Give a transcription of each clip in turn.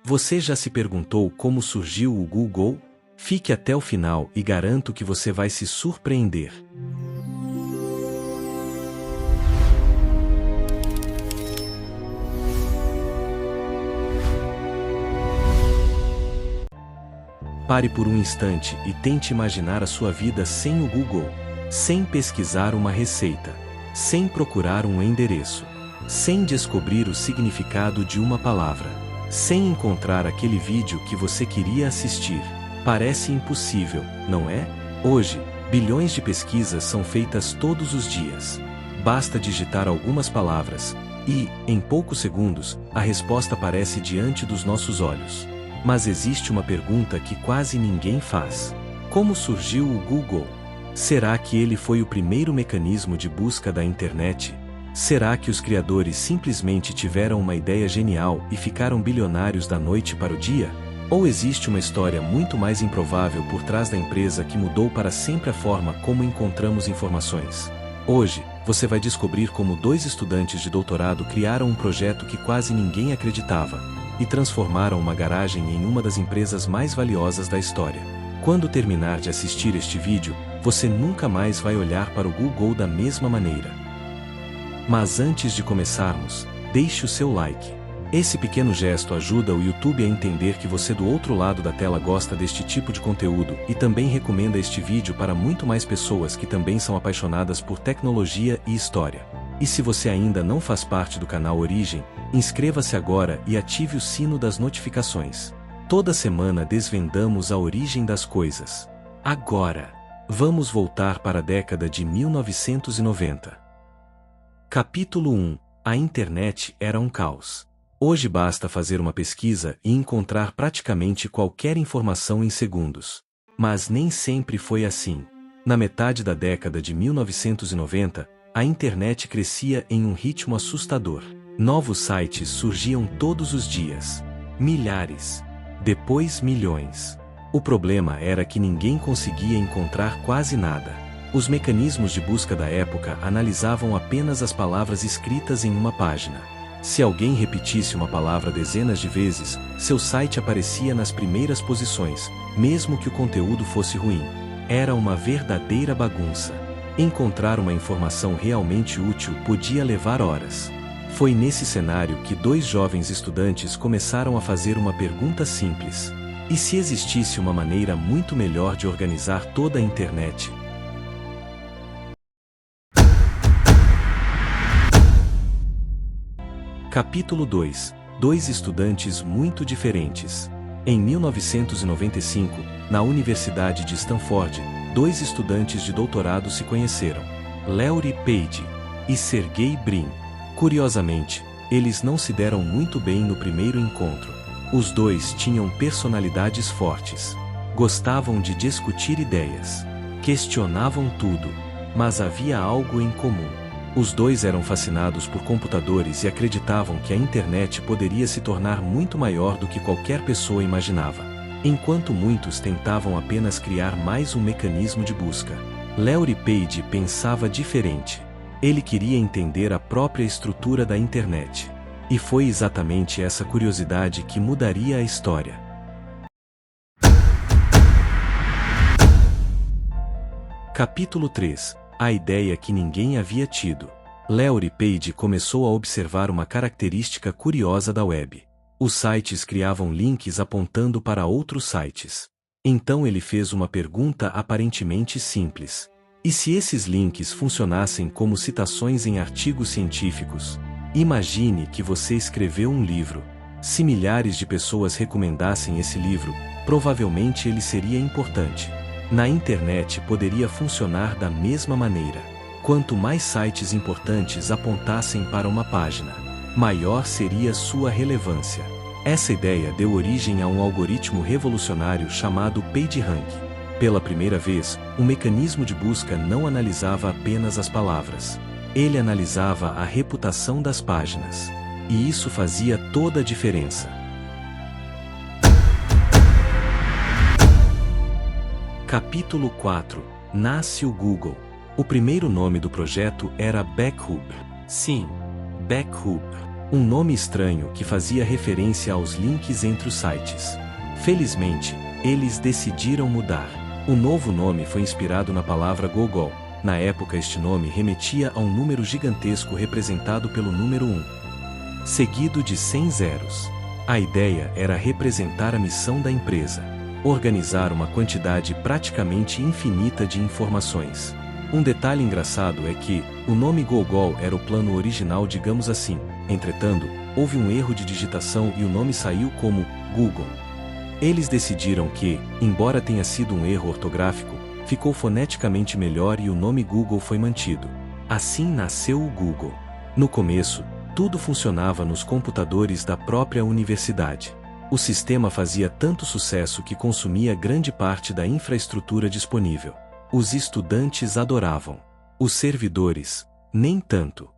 Você já se perguntou como surgiu o Google? Fique até o final e garanto que você vai se surpreender. Pare por um instante e tente imaginar a sua vida sem o Google, sem pesquisar uma receita, sem procurar um endereço, sem descobrir o significado de uma palavra, sem encontrar aquele vídeo que você queria assistir. Parece impossível, não é? Hoje, bilhões de pesquisas são feitas todos os dias. Basta digitar algumas palavras e, em poucos segundos, a resposta aparece diante dos nossos olhos. Mas existe uma pergunta que quase ninguém faz. Como surgiu o Google? Será que ele foi o primeiro mecanismo de busca da internet? Será que os criadores simplesmente tiveram uma ideia genial e ficaram bilionários da noite para o dia? Ou existe uma história muito mais improvável por trás da empresa que mudou para sempre a forma como encontramos informações? Hoje, você vai descobrir como dois estudantes de doutorado criaram um projeto que quase ninguém acreditava e transformaram uma garagem em uma das empresas mais valiosas da história. Quando terminar de assistir este vídeo, você nunca mais vai olhar para o Google da mesma maneira. Mas antes de começarmos, deixe o seu like. Esse pequeno gesto ajuda o YouTube a entender que você do outro lado da tela gosta deste tipo de conteúdo e também recomenda este vídeo para muito mais pessoas que também são apaixonadas por tecnologia e história. E se você ainda não faz parte do canal Origem, inscreva-se agora e ative o sino das notificações. Toda semana desvendamos a origem das coisas. Agora, vamos voltar para a década de 1990. Capítulo 1. A internet era um caos. Hoje basta fazer uma pesquisa e encontrar praticamente qualquer informação em segundos. Mas nem sempre foi assim. Na metade da década de 1990, a internet crescia em um ritmo assustador. Novos sites surgiam todos os dias. Milhares. Depois milhões. O problema era que ninguém conseguia encontrar quase nada. Os mecanismos de busca da época analisavam apenas as palavras escritas em uma página. Se alguém repetisse uma palavra dezenas de vezes, seu site aparecia nas primeiras posições, mesmo que o conteúdo fosse ruim. Era uma verdadeira bagunça. Encontrar uma informação realmente útil podia levar horas. Foi nesse cenário que dois jovens estudantes começaram a fazer uma pergunta simples: e se existisse uma maneira muito melhor de organizar toda a internet? Capítulo 2. Dois estudantes muito diferentes. Em 1995, na Universidade de Stanford, dois estudantes de doutorado se conheceram, Larry Page e Sergey Brin. Curiosamente, eles não se deram muito bem no primeiro encontro. Os dois tinham personalidades fortes. Gostavam de discutir ideias. Questionavam tudo. Mas havia algo em comum. Os dois eram fascinados por computadores e acreditavam que a internet poderia se tornar muito maior do que qualquer pessoa imaginava. Enquanto muitos tentavam apenas criar mais um mecanismo de busca, Larry Page pensava diferente. Ele queria entender a própria estrutura da internet. E foi exatamente essa curiosidade que mudaria a história. Capítulo 3. A ideia que ninguém havia tido. Larry Page começou a observar uma característica curiosa da web. Os sites criavam links apontando para outros sites. Então ele fez uma pergunta aparentemente simples: e se esses links funcionassem como citações em artigos científicos? Imagine que você escreveu um livro. Se milhares de pessoas recomendassem esse livro, provavelmente ele seria importante. Na internet poderia funcionar da mesma maneira. Quanto mais sites importantes apontassem para uma página, maior seria sua relevância. Essa ideia deu origem a um algoritmo revolucionário chamado PageRank. Pela primeira vez, o mecanismo de busca não analisava apenas as palavras. Ele analisava a reputação das páginas. E isso fazia toda a diferença. Capítulo 4. Nasce o Google. O primeiro nome do projeto era Backhub. Sim, Backhub. um nome estranho que fazia referência aos links entre os sites. Felizmente, eles decidiram mudar. O novo nome foi inspirado na palavra Gogol. Na época, este nome remetia a um número gigantesco representado pelo número 1, seguido de 100 zeros. A ideia era representar a missão da empresa: organizar uma quantidade praticamente infinita de informações. Um detalhe engraçado é que o nome Gogol era o plano original, digamos assim. Entretanto, houve um erro de digitação e o nome saiu como Google. Eles decidiram que, embora tenha sido um erro ortográfico, ficou foneticamente melhor e o nome Google foi mantido. Assim nasceu o Google. No começo, tudo funcionava nos computadores da própria universidade. O sistema fazia tanto sucesso que consumia grande parte da infraestrutura disponível. Os estudantes adoravam. Os servidores, nem tanto.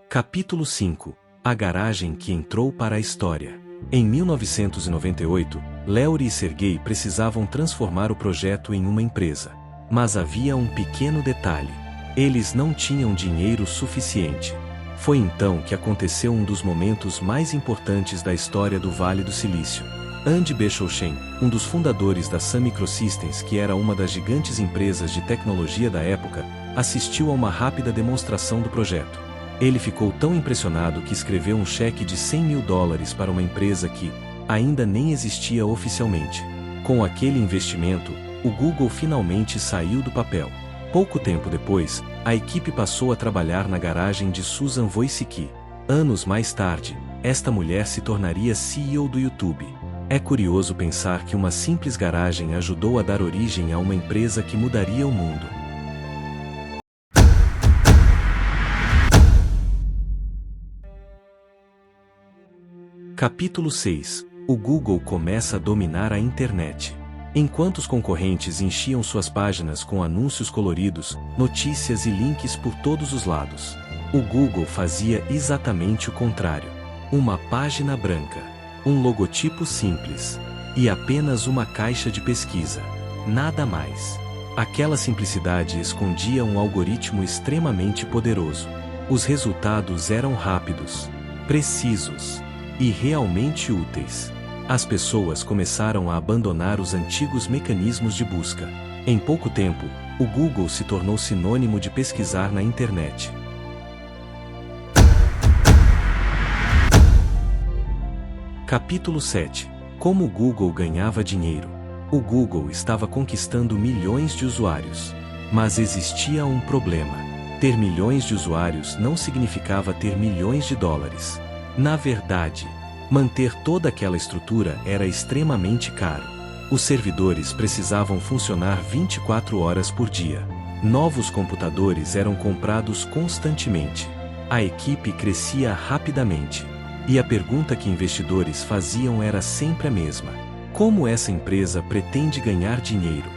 Capítulo 5. A garagem que entrou para a história. Em 1998, Leori e Sergey precisavam transformar o projeto em uma empresa. Mas havia um pequeno detalhe: eles não tinham dinheiro suficiente. Foi então que aconteceu um dos momentos mais importantes da história do Vale do Silício. Andy Bechtolsheim, um dos fundadores da Sun Microsystems, que era uma das gigantes empresas de tecnologia da época, assistiu a uma rápida demonstração do projeto. Ele ficou tão impressionado que escreveu um cheque de $100 mil para uma empresa que ainda nem existia oficialmente. Com aquele investimento, o Google finalmente saiu do papel. Pouco tempo depois, a equipe passou a trabalhar na garagem de Susan Wojcicki. Anos mais tarde, esta mulher se tornaria CEO do YouTube. É curioso pensar que uma simples garagem ajudou a dar origem a uma empresa que mudaria o mundo. Capítulo 6. O Google começa a dominar a internet. Enquanto os concorrentes enchiam suas páginas com anúncios coloridos, notícias e links por todos os lados, o Google fazia exatamente o contrário. Uma página branca, um logotipo simples e apenas uma caixa de pesquisa. Nada mais. Aquela simplicidade escondia um algoritmo extremamente poderoso. Os resultados eram rápidos, precisos e realmente úteis. As pessoas começaram a abandonar os antigos mecanismos de busca. Em pouco tempo, o Google se tornou sinônimo de pesquisar na internet. Capítulo 7. Como o Google ganhava dinheiro. O Google estava conquistando milhões de usuários. Mas existia um problema. Ter milhões de usuários não significava ter milhões de dólares. Na verdade, manter toda aquela estrutura era extremamente caro. Os servidores precisavam funcionar 24 horas por dia. Novos computadores eram comprados constantemente. A equipe crescia rapidamente. E a pergunta que investidores faziam era sempre a mesma: como essa empresa pretende ganhar dinheiro?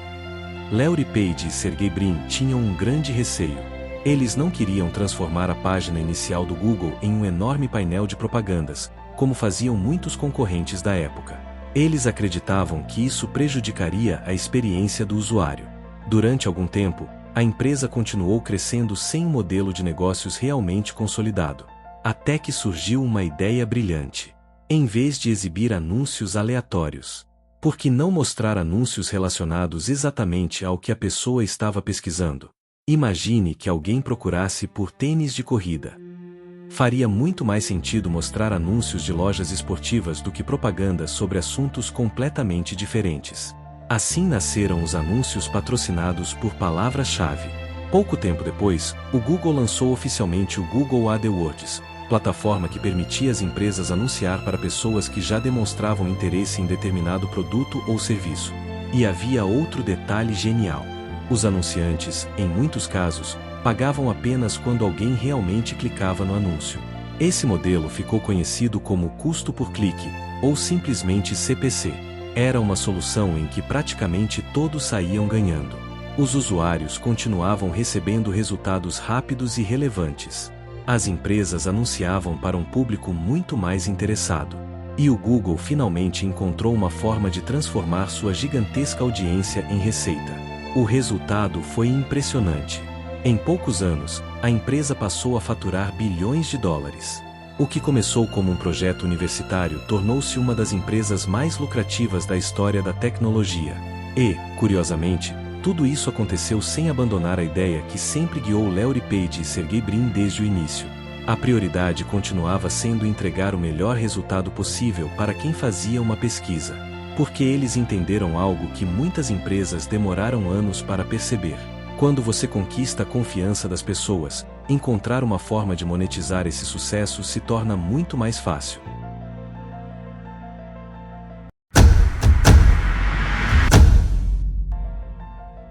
Larry Page e Sergey Brin tinham um grande receio. Eles não queriam transformar a página inicial do Google em um enorme painel de propagandas, como faziam muitos concorrentes da época. Eles acreditavam que isso prejudicaria a experiência do usuário. Durante algum tempo, a empresa continuou crescendo sem um modelo de negócios realmente consolidado. Até que surgiu uma ideia brilhante. Em vez de exibir anúncios aleatórios, por que não mostrar anúncios relacionados exatamente ao que a pessoa estava pesquisando? Imagine que alguém procurasse por tênis de corrida. Faria muito mais sentido mostrar anúncios de lojas esportivas do que propagandas sobre assuntos completamente diferentes. Assim nasceram os anúncios patrocinados por palavra-chave. Pouco tempo depois, o Google lançou oficialmente o Google AdWords, plataforma que permitia às empresas anunciar para pessoas que já demonstravam interesse em determinado produto ou serviço. E havia outro detalhe genial. Os anunciantes, em muitos casos, pagavam apenas quando alguém realmente clicava no anúncio. Esse modelo ficou conhecido como custo por clique, ou simplesmente CPC. Era uma solução em que praticamente todos saíam ganhando. Os usuários continuavam recebendo resultados rápidos e relevantes. As empresas anunciavam para um público muito mais interessado. E o Google finalmente encontrou uma forma de transformar sua gigantesca audiência em receita. O resultado foi impressionante. Em poucos anos, a empresa passou a faturar bilhões de dólares. O que começou como um projeto universitário tornou-se uma das empresas mais lucrativas da história da tecnologia. E, curiosamente, tudo isso aconteceu sem abandonar a ideia que sempre guiou Larry Page e Sergey Brin desde o início. A prioridade continuava sendo entregar o melhor resultado possível para quem fazia uma pesquisa. Porque eles entenderam algo que muitas empresas demoraram anos para perceber. Quando você conquista a confiança das pessoas, encontrar uma forma de monetizar esse sucesso se torna muito mais fácil.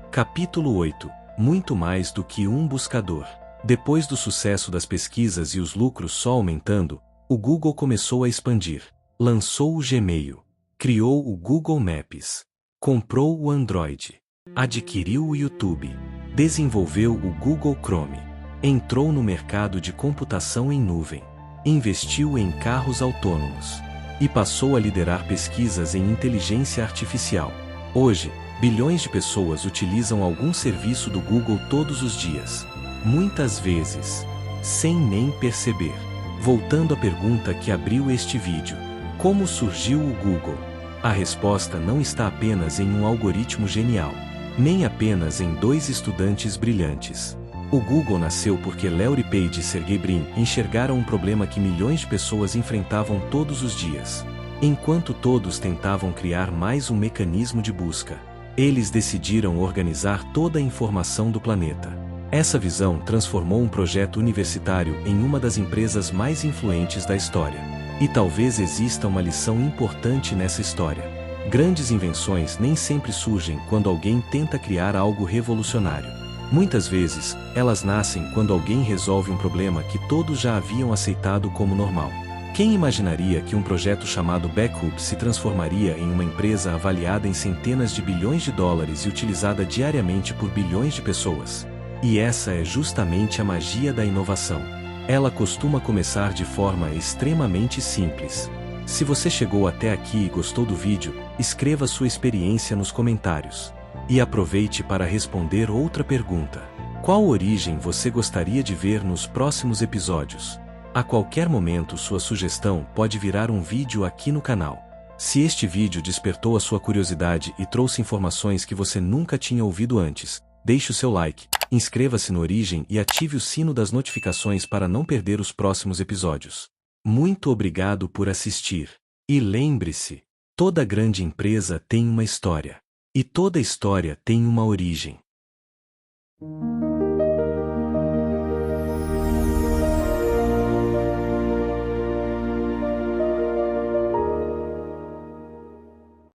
Capítulo 8. Muito mais do que um buscador. Depois do sucesso das pesquisas e os lucros só aumentando, o Google começou a expandir. Lançou o Gmail. Criou o Google Maps. Comprou o Android. Adquiriu o YouTube. Desenvolveu o Google Chrome. Entrou no mercado de computação em nuvem. Investiu em carros autônomos. E passou a liderar pesquisas em inteligência artificial. Hoje, bilhões de pessoas utilizam algum serviço do Google todos os dias. Muitas vezes, sem nem perceber. Voltando à pergunta que abriu este vídeo. Como surgiu o Google? A resposta não está apenas em um algoritmo genial, nem apenas em dois estudantes brilhantes. O Google nasceu porque Larry Page e Sergey Brin enxergaram um problema que milhões de pessoas enfrentavam todos os dias. Enquanto todos tentavam criar mais um mecanismo de busca, eles decidiram organizar toda a informação do planeta. Essa visão transformou um projeto universitário em uma das empresas mais influentes da história. E talvez exista uma lição importante nessa história. Grandes invenções nem sempre surgem quando alguém tenta criar algo revolucionário. Muitas vezes, elas nascem quando alguém resolve um problema que todos já haviam aceitado como normal. Quem imaginaria que um projeto chamado Backup se transformaria em uma empresa avaliada em centenas de bilhões de dólares e utilizada diariamente por bilhões de pessoas? E essa é justamente a magia da inovação. Ela costuma começar de forma extremamente simples. Se você chegou até aqui e gostou do vídeo, escreva sua experiência nos comentários. E aproveite para responder outra pergunta. Qual origem você gostaria de ver nos próximos episódios? A qualquer momento sua sugestão pode virar um vídeo aqui no canal. Se este vídeo despertou a sua curiosidade e trouxe informações que você nunca tinha ouvido antes, deixe o seu like, inscreva-se no Origem e ative o sino das notificações para não perder os próximos episódios. Muito obrigado por assistir. E lembre-se, toda grande empresa tem uma história. E toda história tem uma origem.